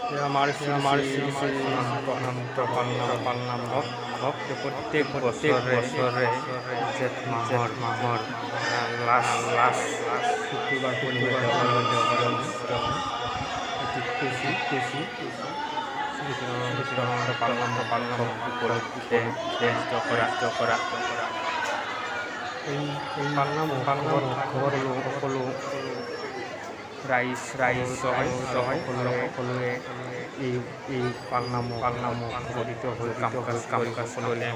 আমাৰ পালনাম হোক প্ৰত্যেক বছৰে জেঠ মাহৰ লাস্ট শুক্ৰবাৰ খুশি পালনাম উপলক্ষে কৰা এই পালনাম খবৰ হলো ৰাইস সকলোৱে এই পালনাম জড়িত হৈ কাম কাজ সকলোৱে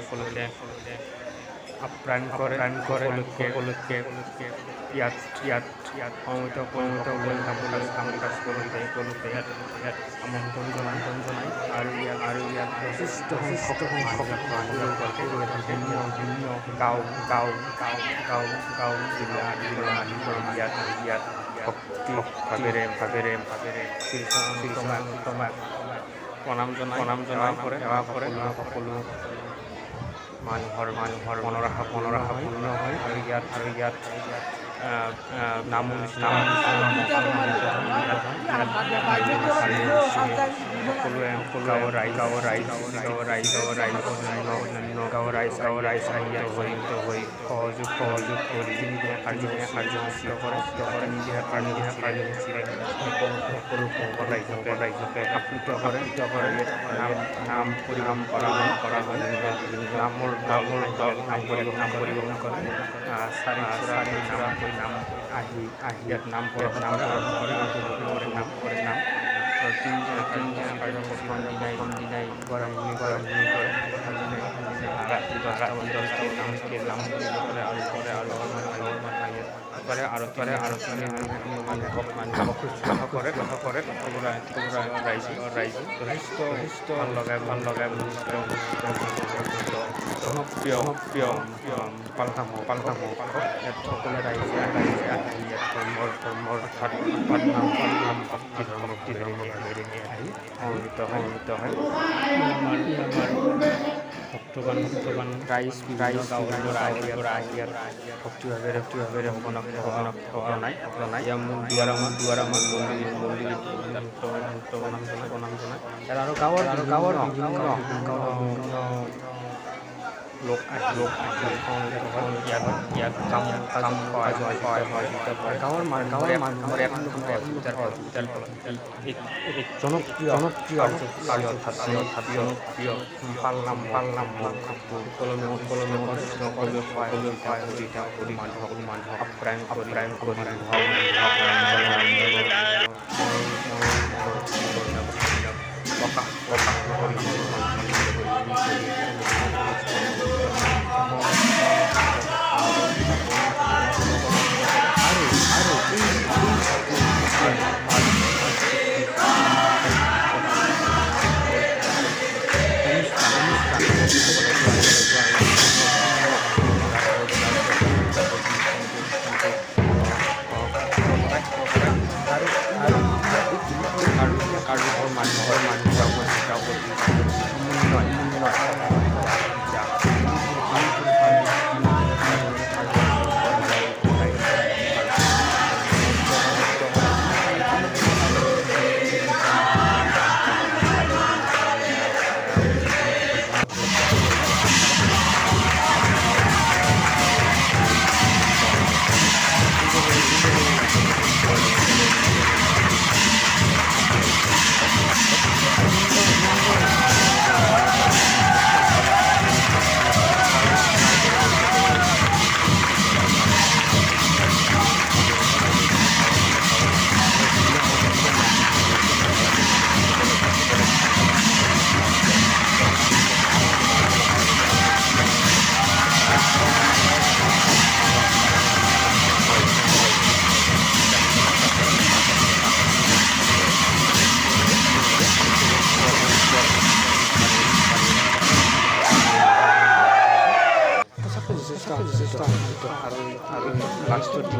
আপ্যায়ন কৰে সকলোকে ইয়াত সমবেত কাম কাজ সকলোকে ইয়াত আমন্ত্ৰণ জনায় আৰু ইয়াত যথেষ্ট সংখ্যক ভিন্ন গাঁও জিলা ইয়াত ভাবেৰে প্ৰণাম জনাই কৰে সকলো মানুহৰ মনৰ আশা পূৰ্ণ হয় আৰু ইয়াত নাম সকলোৱে গাঁৱৰ ৰাইজ জড়িত হৈ সহযোগ কৰি কাৰ্যসূচী কৰে সকলো ৰাইজকে আপ্লুত কৰে নাম পৰিৱেশন কৰা হয় নাম পৰিৱেশন কৰে চাৰি নাম আহি ইয়াত নাম কৰে নাম দিনাই গৰামী কৰে আৰু ৰাইজ যথেষ্ট ভাল লগাই জনপ্ৰিয় পালনাম ইয়াত সকলো ৰাইজে আহি ইয়াত ধৰ্মৰ ভক্তি ধৰ্ম আহি সমবেত হয় আমাৰ ভক্তবান ৰাইজ গাঁৱৰ আহি ইয়াত ভক্তিভাৱেৰে ভগৱানক জনাই দুৱাৰামান মন্দিৰ প্ৰণাম জনাই আৰু গাঁৱৰ বিভিন্ন লোক আহি ইয়াত কাম গাঁৱৰ মানুহৰ এক জনপ্ৰিয় পালনাম মানুহক আপ্যায়ন কৰি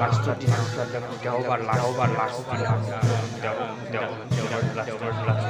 লাষ্টত দেওবাৰ ভাল লাগে